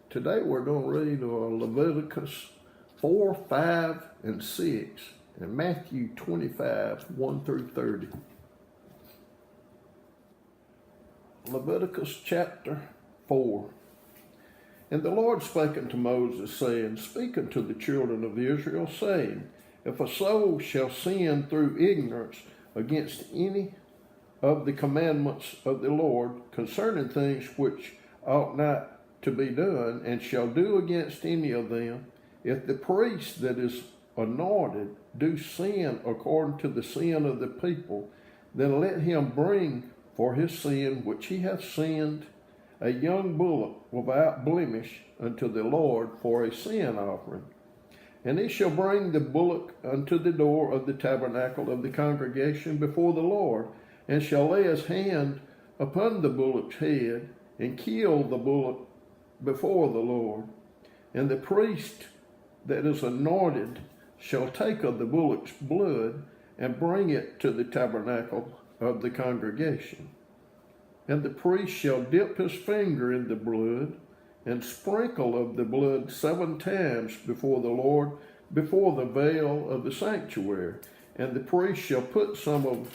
Today we're going to read Leviticus 4, 5, and 6, and Matthew 25, 1 through 30. Leviticus chapter 4. And the Lord spake unto Moses, saying, Speak unto the children of Israel, saying, If a soul shall sin through ignorance against any of the commandments of the Lord concerning things which ought not to be done, and shall do against any of them, if the priest that is anointed do sin according to the sin of the people, then let him bring for his sin which he hath sinned a young bullock without blemish unto the Lord for a sin offering. And he shall bring the bullock unto the door of the tabernacle of the congregation before the Lord, and shall lay his hand upon the bullock's head, and kill the bullock before the Lord. And the priest that is anointed shall take of the bullock's blood, and bring it to the tabernacle of the congregation. And the priest shall dip his finger in the blood, and sprinkle of the blood 7 times before the Lord, before the veil of the sanctuary. And the priest shall put some of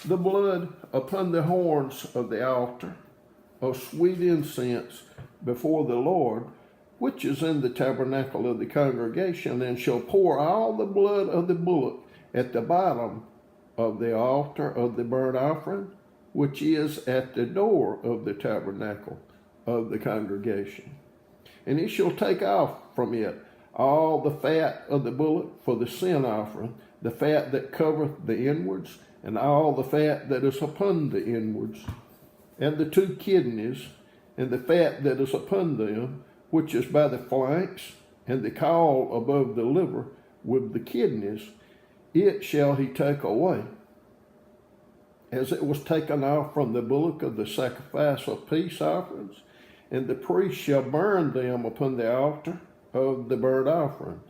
the blood upon the horns of the altar of sweet incense before the Lord, which is in the tabernacle of the congregation, and shall pour all the blood of the bullock at the bottom of the altar of the burnt offering, which is at the door of the tabernacle of the congregation. And he shall take off from it all the fat of the bullock for the sin offering, the fat that covereth the inwards, and all the fat that is upon the inwards, and the 2 kidneys, and the fat that is upon them, which is by the flanks, and the caul above the liver with the kidneys, it shall he take away, as it was taken off from the bullock of the sacrifice of peace offerings, and the priest shall burn them upon the altar of the burnt offering.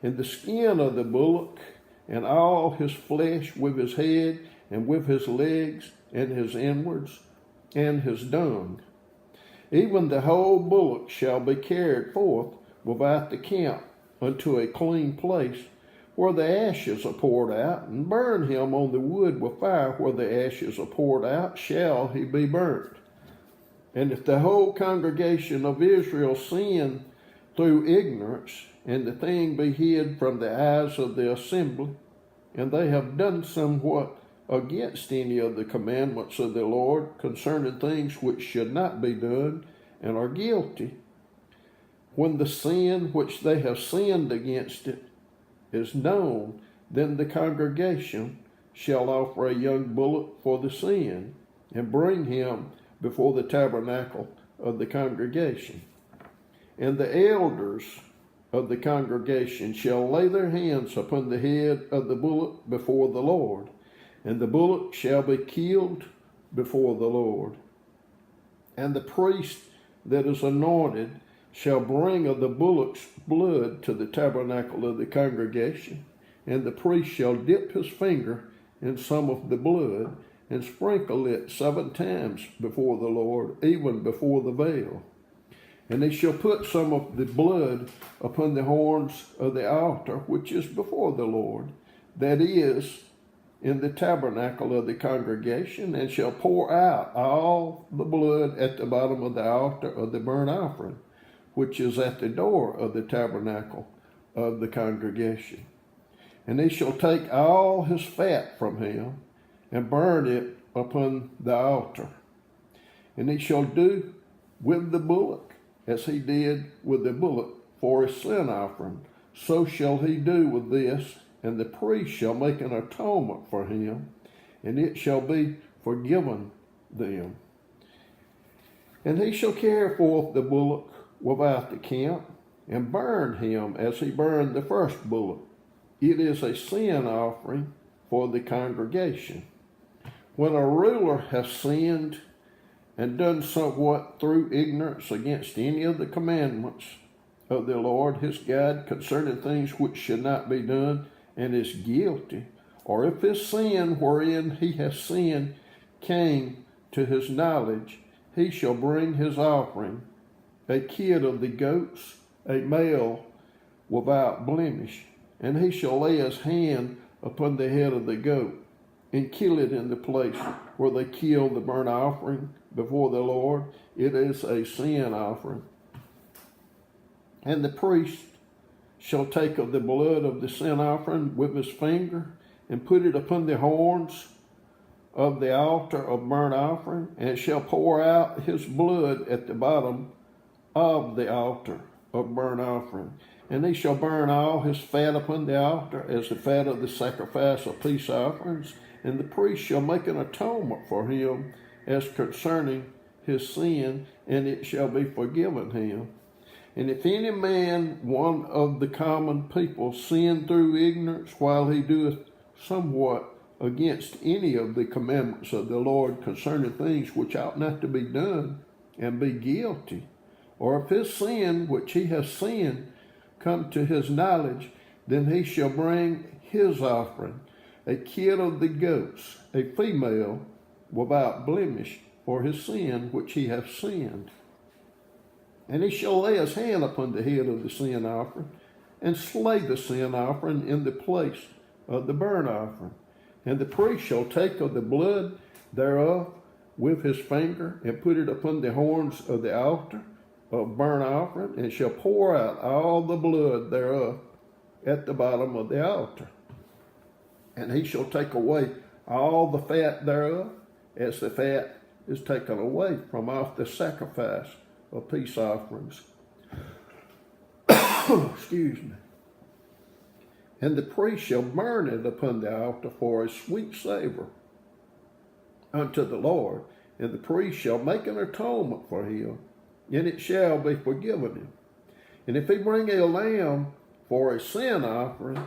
And the skin of the bullock, and all his flesh with his head, and with his legs, and his inwards, and his dung. Even the whole bullock shall be carried forth without the camp unto a clean place, where the ashes are poured out, and burn him on the wood with fire. Where the ashes are poured out shall he be burnt. And if the whole congregation of Israel sin through ignorance, and the thing be hid from the eyes of the assembly, and they have done somewhat against any of the commandments of the Lord concerning things which should not be done, and are guilty, when the sin which they have sinned against it is known, then the congregation shall offer a young bullock for the sin, and bring him before the tabernacle of the congregation. And the elders of the congregation shall lay their hands upon the head of the bullock before the Lord, and the bullock shall be killed before the Lord. And the priest that is anointed shall bring of the bullock's blood to the tabernacle of the congregation, and the priest shall dip his finger in some of the blood, and sprinkle it 7 times before the Lord, even before the veil. And he shall put some of the blood upon the horns of the altar, which is before the Lord, that is, in the tabernacle of the congregation, and shall pour out all the blood at the bottom of the altar of the burnt offering, which is at the door of the tabernacle of the congregation. And he shall take all his fat from him, and burn it upon the altar. And he shall do with the bullock as he did with the bullock for a sin offering. So shall he do with this, and the priest shall make an atonement for him, and it shall be forgiven them. And he shall carry forth the bullock without the camp, and burn him as he burned the first bullock. It is a sin offering for the congregation. When a ruler has sinned and done somewhat through ignorance against any of the commandments of the Lord his God concerning things which should not be done, and is guilty, or if his sin wherein he has sinned came to his knowledge, he shall bring his offering a kid of the goats, a male without blemish. And he shall lay his hand upon the head of the goat, and kill it in the place where they kill the burnt offering before the Lord. It is a sin offering. And the priest shall take of the blood of the sin offering with his finger, and put it upon the horns of the altar of burnt offering, and shall pour out his blood at the bottom of the altar of burnt offering. And he shall burn all his fat upon the altar, as the fat of the sacrifice of peace offerings. And the priest shall make an atonement for him as concerning his sin, and it shall be forgiven him. And if any man, one of the common people, sin through ignorance while he doeth somewhat against any of the commandments of the Lord concerning things which ought not to be done, and be guilty, or if his sin which he has sinned come to his knowledge, then he shall bring his offering, a kid of the goats, a female without blemish, for his sin which he hath sinned. And he shall lay his hand upon the head of the sin offering, and slay the sin offering in the place of the burnt offering. And the priest shall take of the blood thereof with his finger, and put it upon the horns of the altar of burnt offering, and shall pour out all the blood thereof at the bottom of the altar. And he shall take away all the fat thereof, as the fat is taken away from off the sacrifice of peace offerings. Excuse me. And the priest shall burn it upon the altar for a sweet savor unto the Lord. And the priest shall make an atonement for him, and it shall be forgiven him. And if he bring a lamb for a sin offering,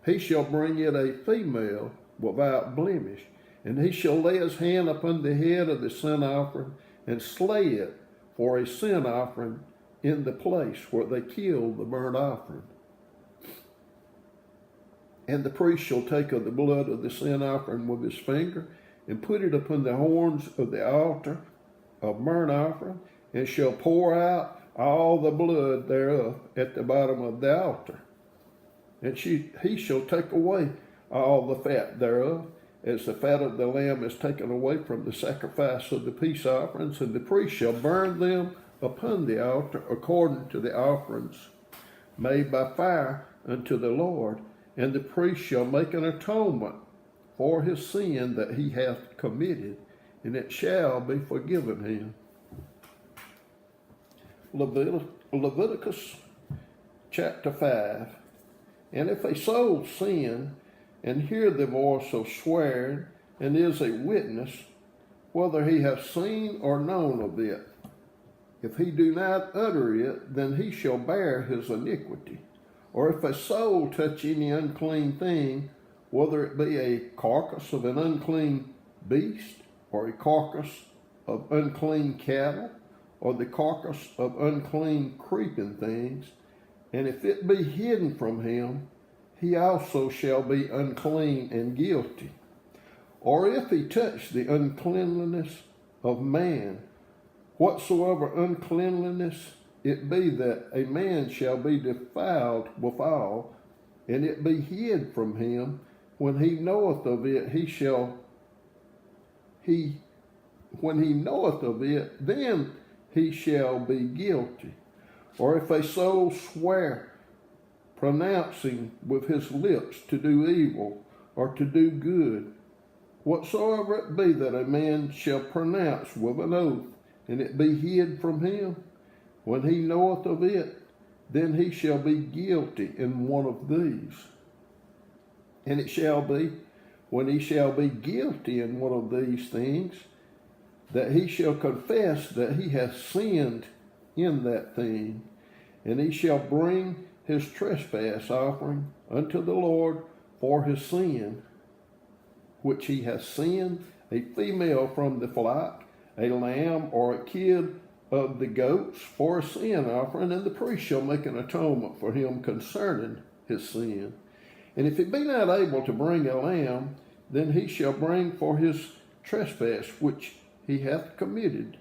he shall bring it a female without blemish. And he shall lay his hand upon the head of the sin offering, and slay it for a sin offering in the place where they killed the burnt offering. And the priest shall take of the blood of the sin offering with his finger, and put it upon the horns of the altar of burnt offering, and shall pour out all the blood thereof at the bottom of the altar. And he shall take away all the fat thereof, as the fat of the lamb is taken away from the sacrifice of the peace offerings. And the priest shall burn them upon the altar according to the offerings made by fire unto the Lord. And the priest shall make an atonement for his sin that he hath committed, and it shall be forgiven him. Leviticus chapter 5. And if a soul sin, and hear the voice of swearing, and is a witness, whether he have seen or known of it, if he do not utter it, then he shall bear his iniquity. Or if a soul touch any unclean thing, whether it be a carcass of an unclean beast, or a carcass of unclean cattle, or the carcass of unclean creeping things, and if it be hidden from him, he also shall be unclean and guilty. Or if he touch the uncleanliness of man, whatsoever uncleanliness it be, that a man shall be defiled withal, and it be hid from him, when he knoweth of it, when he knoweth of it, then he shall be guilty. Or if a soul swear, pronouncing with his lips to do evil or to do good, whatsoever it be that a man shall pronounce with an oath, and it be hid from him, when he knoweth of it, then he shall be guilty in one of these. And it shall be, when he shall be guilty in one of these things, that he shall confess that he hath sinned in that thing, and he shall bring his trespass offering unto the Lord for his sin, which he hath sinned, a female from the flock, a lamb or a kid of the goats for a sin offering, and the priest shall make an atonement for him concerning his sin. And if he be not able to bring a lamb, then he shall bring for his trespass which he hath committed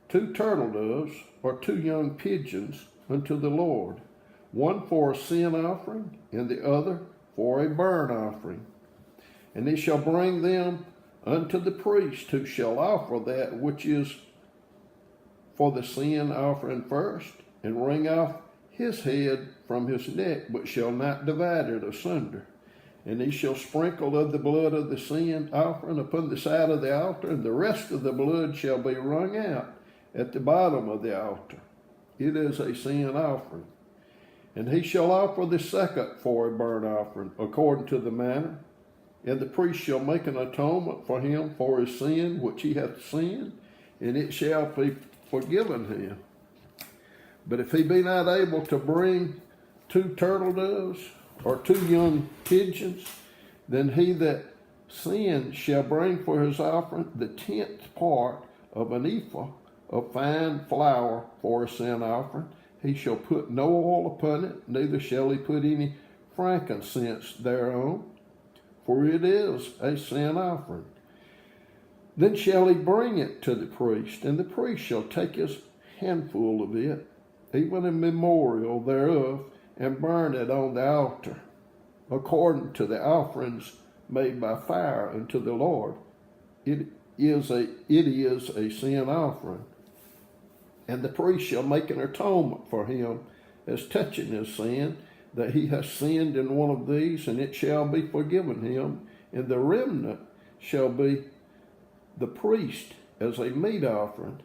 2 turtle doves or 2 young pigeons unto the Lord, one for a sin offering, and the other for a burnt offering. And he shall bring them unto the priest, who shall offer that which is for the sin offering first, and wring off his head from his neck, but shall not divide it asunder. And he shall sprinkle of the blood of the sin offering upon the side of the altar, and the rest of the blood shall be wrung out at the bottom of the altar. It is a sin offering. And he shall offer the second for a burnt offering, according to the manner. And the priest shall make an atonement for him for his sin which he hath sinned, and it shall be forgiven him. But if he be not able to bring 2 turtle doves or 2 young pigeons, then he that sinned shall bring for his offering the 10th part of an ephah of fine flour for a sin offering. He shall put no oil upon it, neither shall he put any frankincense thereon, for it is a sin offering. Then shall he bring it to the priest, and the priest shall take his handful of it, even a memorial thereof, and burn it on the altar, according to the offerings made by fire unto the Lord. It is a sin offering. And the priest shall make an atonement for him as touching his sin, that he has sinned in one of these, and it shall be forgiven him. And the remnant shall be the priest as a meat offering.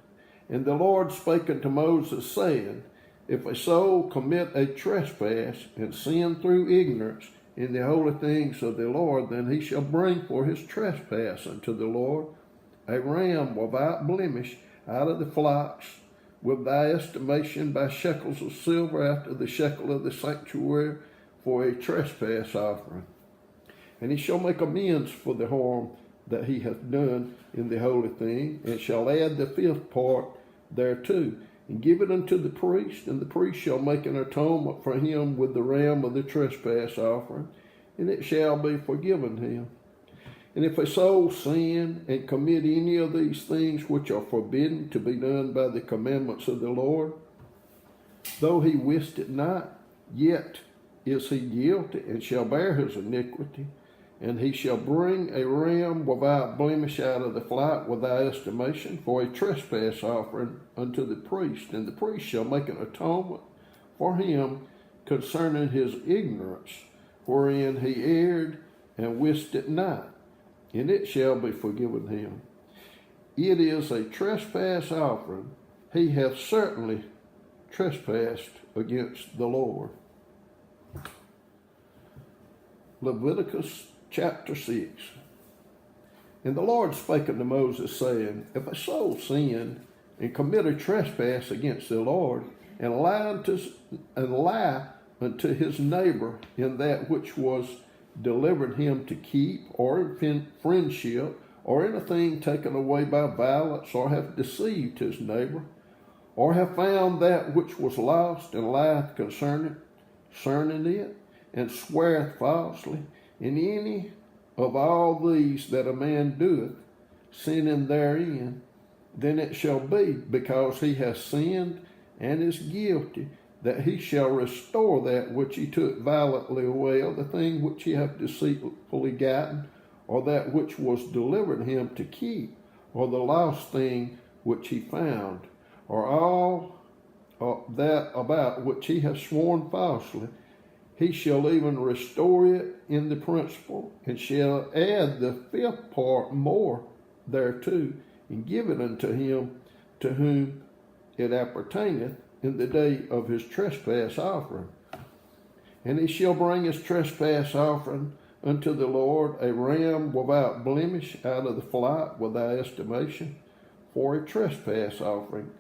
And the Lord spake unto Moses, saying, If a soul commit a trespass and sin through ignorance in the holy things of the Lord, then he shall bring for his trespass unto the Lord a ram without blemish out of the flocks, with thy estimation by shekels of silver after the shekel of the sanctuary for a trespass offering. And he shall make amends for the harm that he hath done in the holy thing, and shall add the 5th part thereto, and give it unto the priest, and the priest shall make an atonement for him with the ram of the trespass offering, and it shall be forgiven him. And if a soul sin and commit any of these things which are forbidden to be done by the commandments of the Lord, though he wist it not, yet is he guilty, and shall bear his iniquity. And he shall bring a ram without blemish out of the flock with thy estimation for a trespass offering unto the priest. And the priest shall make an atonement for him concerning his ignorance, wherein he erred and wist it not, and it shall be forgiven him. It is a trespass offering. He hath certainly trespassed against the Lord. Leviticus chapter 6. And the Lord spake unto Moses, saying, If a soul sin and commit a trespass against the Lord, and lie unto his neighbor in that which was delivered him to keep, or in friendship, or in a thing taken away by violence, or have deceived his neighbor, or have found that which was lost, and lieth concerning it, and sweareth falsely, in any of all these that a man doeth, sinning therein, then it shall be, because he has sinned and is guilty, that he shall restore that which he took violently away, or the thing which he hath deceitfully gotten, or that which was delivered him to keep, or the lost thing which he found, or all that about which he hath sworn falsely. He shall even restore it in the principal, and shall add the 5th part more thereto, and give it unto him to whom it appertaineth in the day of his trespass offering. And he shall bring his trespass offering unto the Lord, a ram without blemish out of the flock with thy estimation, for a trespass offering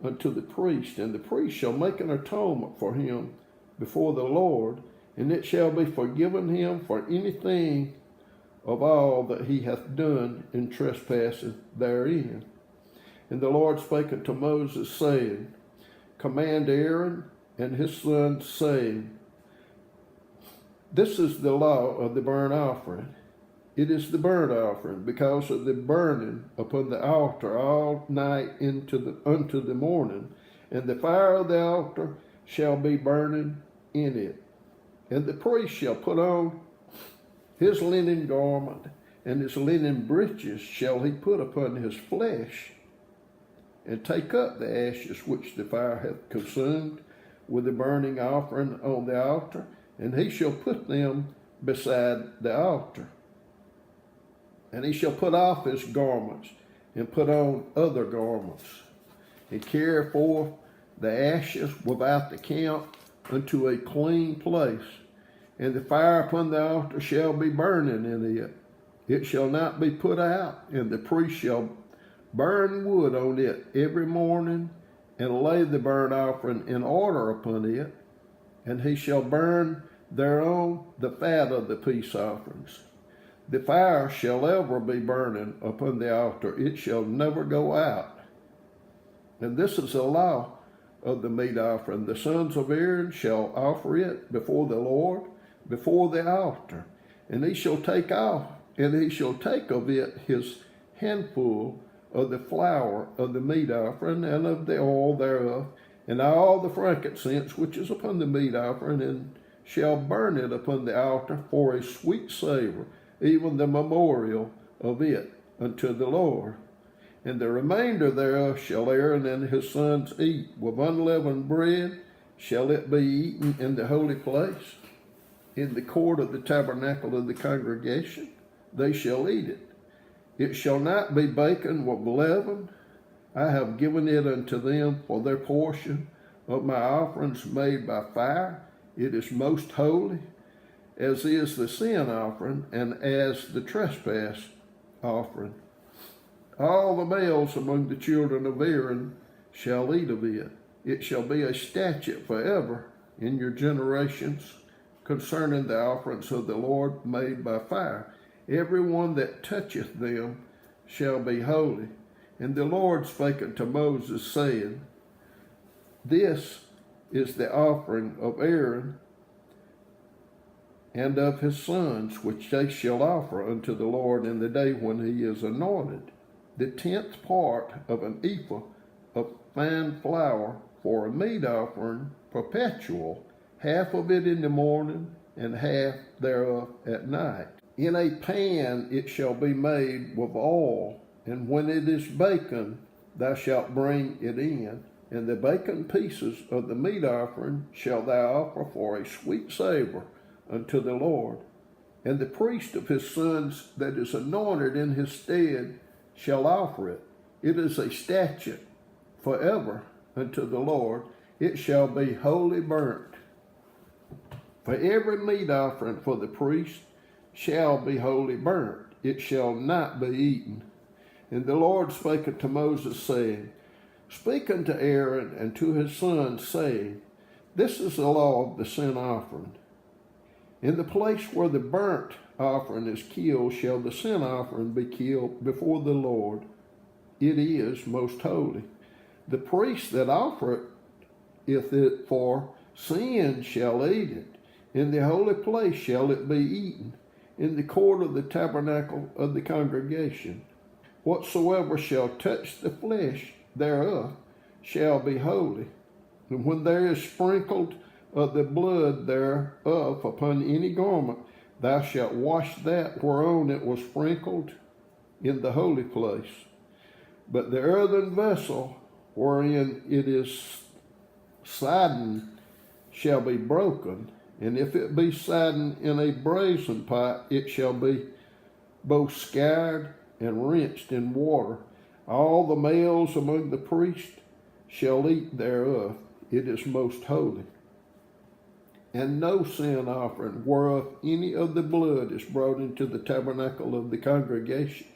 unto the priest. And the priest shall make an atonement for him before the Lord, and it shall be forgiven him for anything of all that he hath done in trespassing therein. And the Lord spake unto Moses, saying, Command Aaron and his sons, saying, This is the law of the burnt offering. It is the burnt offering, because of the burning upon the altar all night unto the morning, and the fire of the altar shall be burning in it. And the priest shall put on his linen garment, and his linen breeches shall he put upon his flesh, and take up the ashes which the fire hath consumed with the burning offering on the altar, and he shall put them beside the altar. And he shall put off his garments, and put on other garments, and carry forth the ashes without the camp unto a clean place. And the fire upon the altar shall be burning in it. It shall not be put out, and the priest shall burn wood on it every morning, and lay the burnt offering in order upon it, and he shall burn thereon the fat of the peace offerings. The fire shall ever be burning upon the altar, it shall never go out. And this is the law of the meat offering. The sons of Aaron shall offer it before the Lord, before the altar, and he shall take of it his handful of the flour of the meat offering, and of the oil thereof, and all the frankincense which is upon the meat offering, and shall burn it upon the altar for a sweet savor, even the memorial of it unto the Lord. And the remainder thereof shall Aaron and his sons eat. With unleavened bread shall it be eaten in the holy place, in the court of the tabernacle of the congregation. They shall eat it. It shall not be baken with leaven. I have given it unto them for their portion of my offerings made by fire. It is most holy, as is the sin offering, and as the trespass offering. All the males among the children of Aaron shall eat of it. It shall be a statute forever in your generations concerning the offerings of the Lord made by fire. Every one that toucheth them shall be holy. And the Lord spake unto Moses, saying, This is the offering of Aaron and of his sons, which they shall offer unto the Lord in the day when he is anointed. The 10th part of an ephah of fine flour for a meat offering perpetual, half of it in the morning, and half thereof at night. In a pan it shall be made with oil, and when it is baken, thou shalt bring it in. And the baken pieces of the meat offering shalt thou offer for a sweet savor unto the Lord. And the priest of his sons that is anointed in his stead shall offer it. It is a statute forever unto the Lord. It shall be wholly burnt. For every meat offering for the priest shall be wholly burnt. It shall not be eaten. And the Lord spake unto Moses, saying, Speak unto Aaron and to his sons, saying, This is the law of the sin offering. In the place where the burnt offering is killed shall the sin offering be killed before the Lord. It is most holy. The priest that offereth it for sin shall eat it. In the holy place shall it be eaten, in the court of the tabernacle of the congregation. Whatsoever shall touch the flesh thereof shall be holy. And when there is sprinkled of the blood thereof upon any garment, thou shalt wash that whereon it was sprinkled in the holy place. But the earthen vessel wherein it is sodden shall be broken, and if it be sodden in a brazen pot, it shall be both scoured and rinsed in water. All the males among the priests shall eat thereof. It is most holy. And no sin offering whereof any of the blood is brought into the tabernacle of the congregation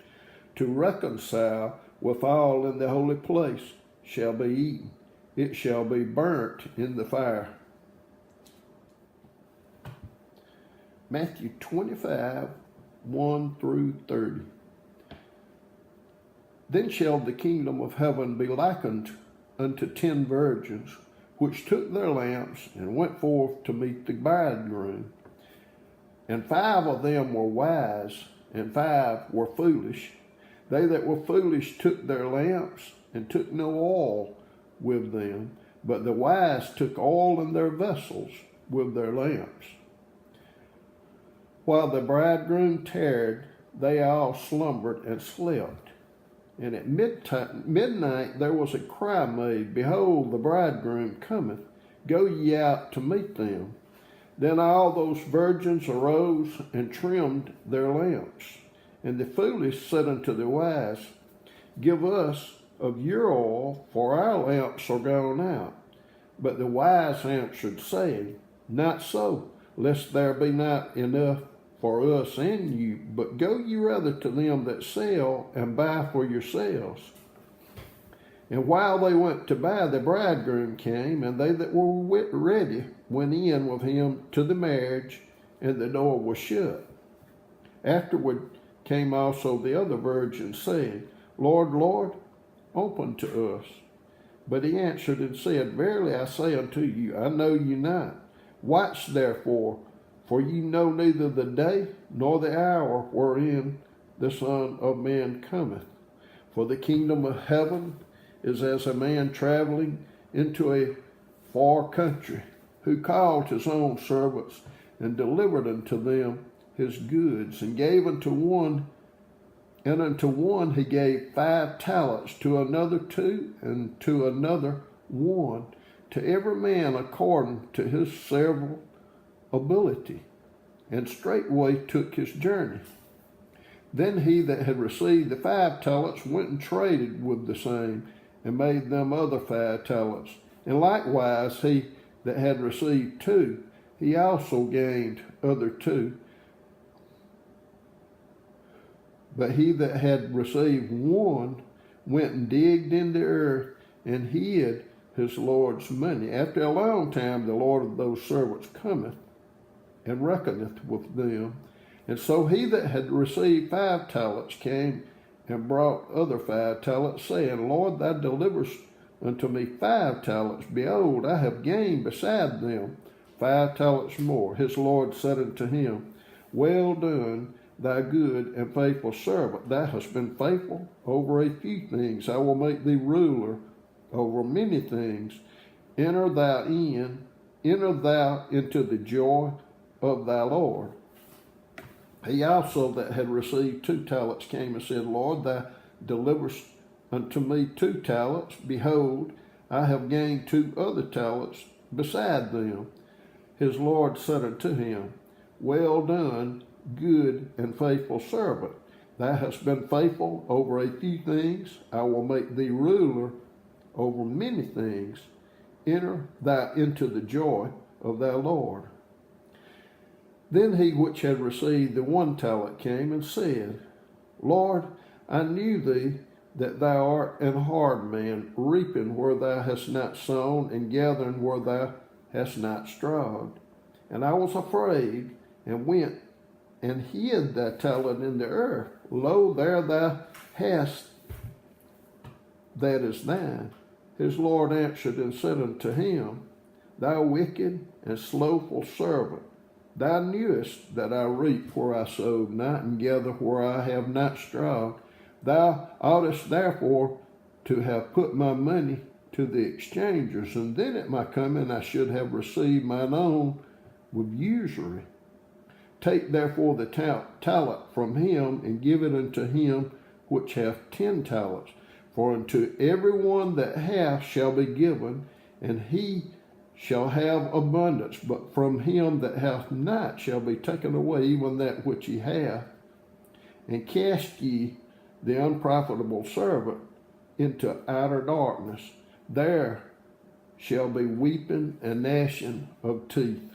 to reconcile with all in the holy place shall be eaten. It shall be burnt in the fire. Matthew 25, 1 through 30. Then shall the kingdom of heaven be likened unto 10 virgins, which took their lamps and went forth to meet the bridegroom. And 5 of them were wise, and 5 were foolish. They that were foolish took their lamps, and took no oil with them, but the wise took oil in their vessels with their lamps. While the bridegroom tarried, they all slumbered and slept. And at midnight there was a cry made, Behold, the bridegroom cometh, go ye out to meet them. Then all those virgins arose and trimmed their lamps. And the foolish said unto the wise, Give us of your oil, for our lamps are gone out. But the wise answered, saying, Not so, lest there be not enough for us and you, but go ye rather to them that sell, and buy for yourselves. And while they went to buy, the bridegroom came, and they that were ready went in with him to the marriage, and the door was shut. Afterward came also the other virgins, saying, Lord, Lord, open to us. But he answered and said, Verily I say unto you, I know you not. Watch therefore, for ye know neither the day nor the hour wherein the Son of Man cometh. For the kingdom of heaven is as a man traveling into a far country, who called his own servants, and delivered unto them his goods, and gave unto one, and unto one he gave 5 talents, to another 2, and to another 1, to every man according to his several ability, and straightway took his journey. Then he that had received the 5 talents went and traded with the same, and made them other 5 talents. And likewise he that had received 2, he also gained other 2. But he that had received 1 went and digged in the earth, and hid his Lord's money. After a long time the Lord of those servants cometh, and reckoneth with them. And so he that had received 5 talents came and brought other 5 talents, saying, Lord, thou deliverest unto me 5 talents. Behold, I have gained beside them 5 talents more. His Lord said unto him, Well done, thy good and faithful servant. Thou hast been faithful over a few things. I will make thee ruler over many things. Enter thou into the joy of thy Lord. He also that had received 2 talents came and said, Lord, thou deliverest unto me 2 talents. Behold, I have gained 2 other talents beside them. His Lord said unto him, Well done, good and faithful servant. Thou hast been faithful over a few things. I will make thee ruler over many things. Enter thou into the joy of thy Lord. Then he which had received the 1 talent came and said, Lord, I knew thee that thou art an hard man, reaping where thou hast not sown, and gathering where thou hast not strawed. And I was afraid, and went and hid thy talent in the earth. Lo, there thou hast that is thine. His Lord answered and said unto him, Thou wicked and slothful servant, thou knewest that I reap where I sowed not, and gather where I have not strawed. Thou oughtest therefore to have put my money to the exchangers, and then at my coming I should have received mine own with usury. Take therefore the talent from him, and give it unto him which hath 10 talents. For unto every one that hath shall be given, and he shall have abundance. But from him that hath not shall be taken away even that which he hath. And cast ye the unprofitable servant into outer darkness. There shall be weeping and gnashing of teeth.